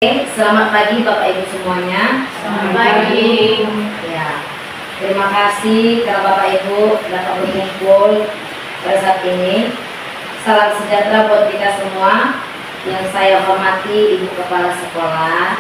Selamat pagi Bapak Ibu semuanya. Selamat pagi. Ya, terima kasih karena Bapak Ibu dapat berkumpul pada saat ini. Salam sejahtera buat kita semua. Yang saya hormati Ibu Kepala Sekolah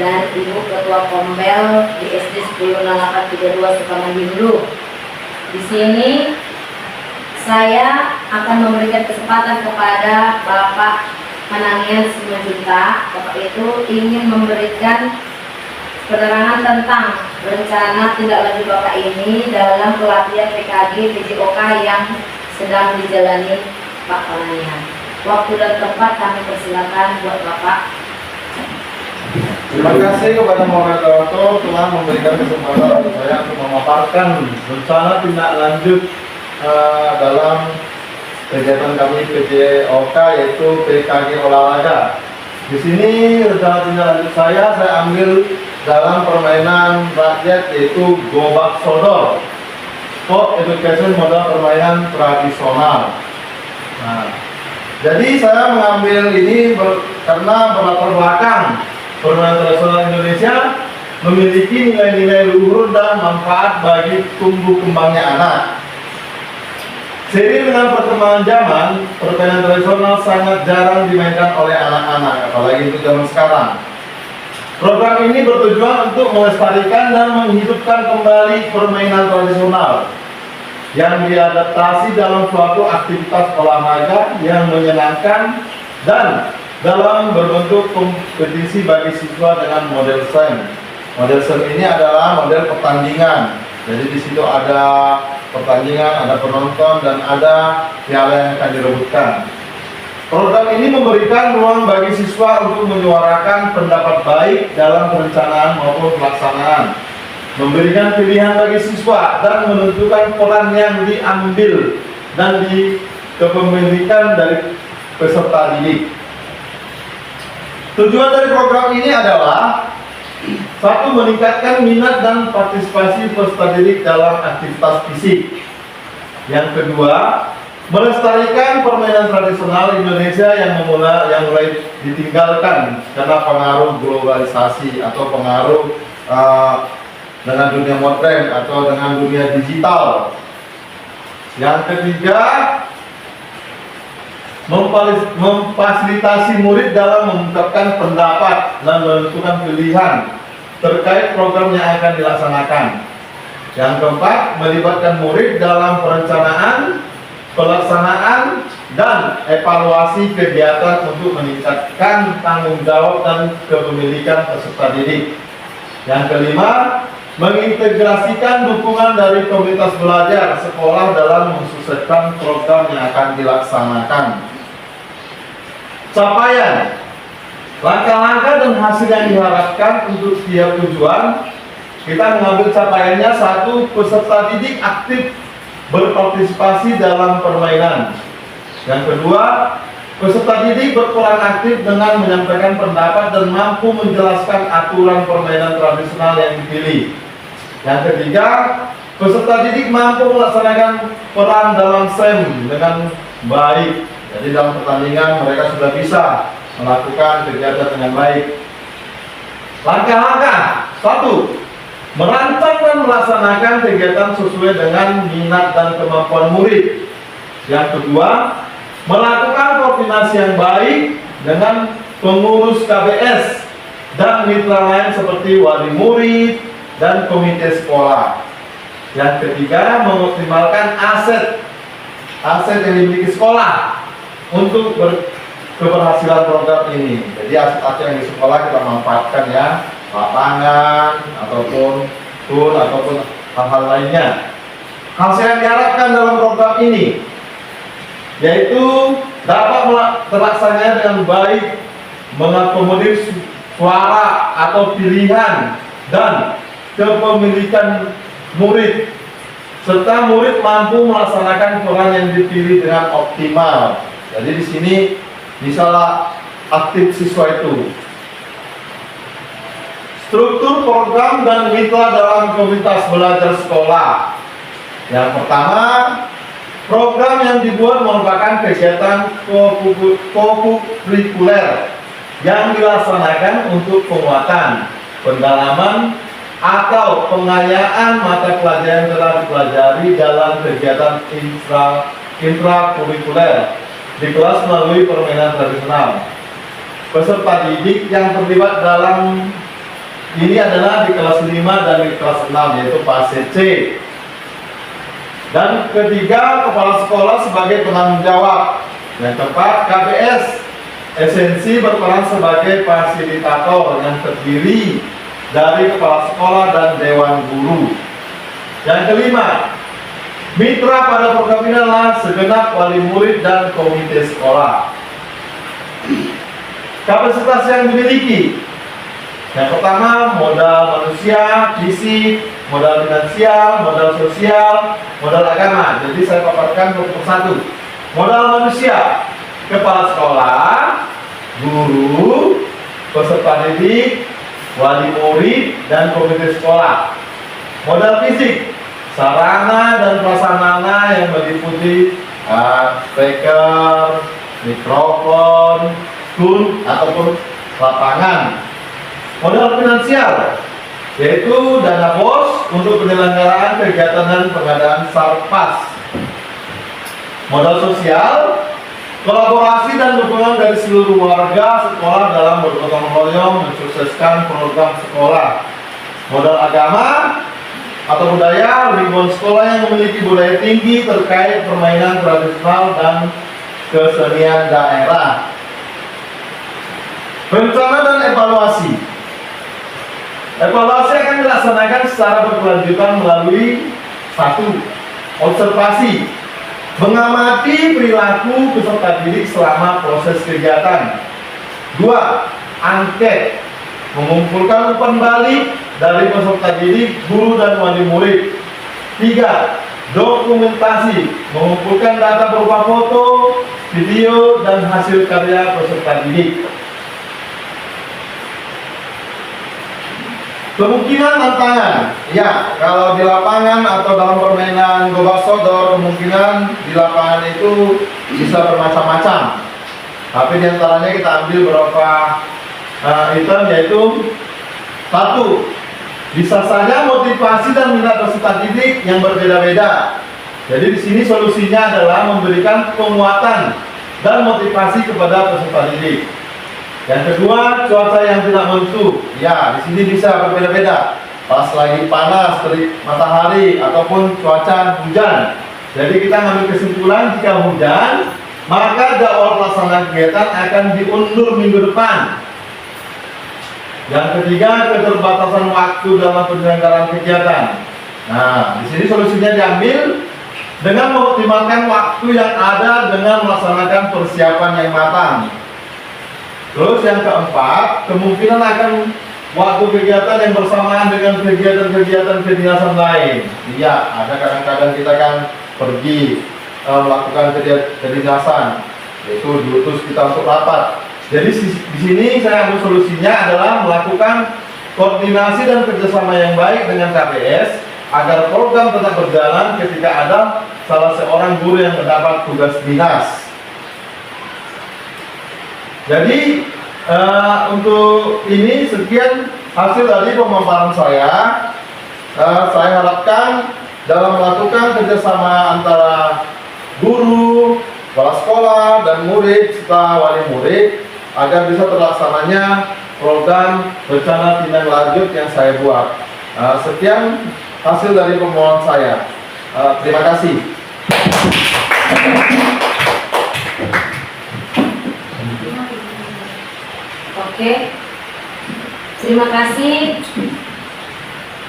dan Ibu Ketua Kombel di SD 100832 Sukamandi Hulu. Di sini saya akan memberikan kesempatan kepada Bapak Manangian Simanjuntak. Bapak itu ingin memberikan penerangan tentang rencana tindak lanjut Bapak ini dalam pelatihan PKG PJOK yang sedang dijalani Pak Manangian. Waktu dan tempat kami persilakan buat Bapak. Terima kasih kepada moderator telah memberikan kesempatan untuk saya untuk memaparkan rencana tindak lanjut dalam kegiatan kami PJOK yaitu PKG olahraga. Di sini rencana tindak lanjut saya ambil dalam permainan rakyat yaitu Gobak Sodor, Sport Education modal permainan tradisional. Nah, jadi saya mengambil ini karena berlatar belakang permainan tradisional Indonesia memiliki nilai-nilai luhur dan manfaat bagi tumbuh kembangnya anak. Seiring dengan perkembangan zaman, permainan tradisional sangat jarang dimainkan oleh anak-anak, apalagi untuk zaman sekarang. Program ini bertujuan untuk melestarikan dan menghidupkan kembali permainan tradisional yang diadaptasi dalam suatu aktivitas olahraga yang menyenangkan dan dalam berbentuk kompetisi bagi siswa dengan model SEM. Model SEM ini adalah model pertandingan. Jadi di situ ada pertandingan, ada penonton, dan ada piala yang akan direbutkan. Program ini memberikan ruang bagi siswa untuk menyuarakan pendapat baik dalam perencanaan maupun pelaksanaan, memberikan pilihan bagi siswa dan menentukan peran yang diambil dan kepemilikan dari peserta didik. Tujuan dari program ini adalah satu, meningkatkan minat dan partisipasi peserta didik dalam aktivitas fisik. Yang kedua, melestarikan permainan tradisional Indonesia yang mulai ditinggalkan karena pengaruh globalisasi atau pengaruh dengan dunia modern atau dengan dunia digital. Yang ketiga, memfasilitasi murid dalam mengungkapkan pendapat dan menentukan pilihan terkait program yang akan dilaksanakan. Yang keempat, melibatkan murid dalam perencanaan, pelaksanaan, dan evaluasi kegiatan untuk meningkatkan tanggung jawab dan kepemilikan peserta didik. Yang kelima, mengintegrasikan dukungan dari komunitas belajar sekolah dalam mensukseskan program yang akan dilaksanakan. Capaian, langkah-langkah dan hasil yang diharapkan untuk setiap tujuan. Kita mengambil capaiannya: satu, peserta didik aktif berpartisipasi dalam permainan. Yang kedua, peserta didik berperan aktif dengan menyampaikan pendapat dan mampu menjelaskan aturan permainan tradisional yang dipilih. Yang ketiga, peserta didik mampu melaksanakan peran dalam SEM dengan baik. Jadi dalam pertandingan mereka sudah bisa melakukan kegiatan dengan baik. Langkah-langkah: satu, merancang dan melaksanakan kegiatan sesuai dengan minat dan kemampuan murid. Yang kedua, melakukan koordinasi yang baik dengan pengurus KBS dan mitra lain seperti wali murid dan komite sekolah. Yang ketiga, mengoptimalkan aset yang dimiliki sekolah untuk keberhasilan program ini. Jadi aset-aset yang di sekolah kita manfaatkan ya, lapangan ataupun tool ataupun hal-hal lainnya. Hasil yang diharapkan dalam program ini yaitu dapat terlaksana dengan baik, mengakomodir suara atau pilihan dan kepemilikan murid, serta murid mampu melaksanakan peran yang dipilih dengan optimal. Jadi di sini misalnya aktif siswa itu. Struktur program dan mitra dalam komunitas belajar sekolah. Yang pertama, program yang dibuat merupakan kegiatan kokurikuler yang dilaksanakan untuk penguatan, pendalaman, atau pengayaan mata pelajaran yang telah dipelajari dalam kegiatan intrakurikuler di kelas melalui permainan tradisional. Peserta didik yang terlibat dalam ini adalah di kelas 5 dan di kelas 6, yaitu fase C. Dan ketiga, kepala sekolah sebagai penanggung jawab. Yang keempat, KPS esensi berperan sebagai fasilitator yang terdiri dari kepala sekolah dan dewan guru. Yang kelima, mitra pada program ini adalah segenap wali murid dan komite sekolah. Kapasitas yang dimiliki, yang pertama, modal manusia, fisik, modal finansial, modal sosial, modal agama. Jadi saya paparkan satu persatu. Modal manusia, kepala sekolah, guru, peserta didik, wali murid, dan komite sekolah. Modal fisik, sarana dan prasarana yang meliputi speaker, mikrofon, tun ataupun lapangan. Modal finansial, yaitu dana BOS untuk penyelenggaraan kegiatan dan pengadaan sarpas. Modal sosial, kolaborasi dan dukungan dari seluruh warga sekolah dalam bergotong royong mensukseskan program sekolah. Modal agama atau budaya, lingkungan sekolah yang memiliki budaya tinggi terkait permainan tradisional dan kesenian daerah. Rencana dan evaluasi. Evaluasi akan dilaksanakan secara berkelanjutan melalui 1. Observasi, mengamati perilaku peserta didik selama proses kegiatan. 2. Angket, mengumpulkan umpan balik dari peserta didik, guru, dan wali murid. 3. Dokumentasi, mengumpulkan data berupa foto, video, dan hasil karya peserta didik. Kemungkinan tantangan, ya, kalau di lapangan atau dalam permainan gobak sodor, kemungkinan di lapangan itu bisa bermacam-macam. Tapi diantaranya kita ambil beberapa item, yaitu 1. Bisa saja motivasi dan minat peserta didik yang berbeda-beda. Jadi di sini solusinya adalah memberikan penguatan dan motivasi kepada peserta didik. Yang kedua, cuaca yang tidak menentu. Ya, di sini bisa berbeda-beda. Pas lagi panas, terik matahari, ataupun cuaca hujan. Jadi kita ngambil kesimpulan, jika hujan, maka jadwal pelaksanaan kegiatan akan diundur minggu depan. Yang ketiga, keterbatasan waktu dalam penyelenggaraan kegiatan. Nah, di sini solusinya diambil dengan mengoptimalkan waktu yang ada dengan melaksanakan persiapan yang matang. Terus yang keempat, kemungkinan akan waktu kegiatan yang bersamaan dengan kegiatan-kegiatan kedinasan lain. Iya, ada kadang-kadang kita kan pergi melakukan kedinasan, yaitu diutus kita untuk rapat. Jadi di sini saya ambil solusinya adalah melakukan koordinasi dan kerjasama yang baik dengan KPS agar program tetap berjalan ketika ada salah seorang guru yang mendapat tugas dinas. Jadi untuk ini sekian hasil dari pemaparan saya. Saya harapkan dalam melakukan kerjasama antara guru, kepala sekolah, dan murid serta wali murid agar bisa terlaksananya program rencana tindak lanjut yang saya buat. Sekian hasil dari pemaparan saya. Terima kasih. Oke, terima kasih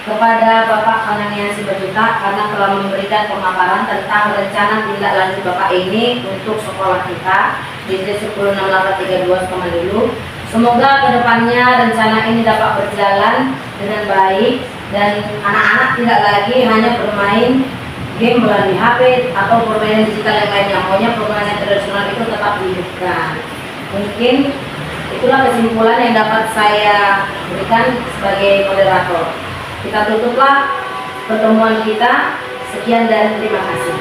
kepada Bapak Kananian Siberduta karena telah memberikan pemaparan tentang rencana tindak lanjut Bapak ini untuk sekolah kita di 106832 Sukamaju. Semoga kedepannya rencana ini dapat berjalan dengan baik dan anak-anak tidak lagi hanya bermain game melalui HP atau permainan digital yang lainnya. Maunya permainan tradisional itu tetap dihidupkan. Mungkin itulah kesimpulan yang dapat saya berikan sebagai moderator. Kita tutuplah pertemuan kita. Sekian dan terima kasih.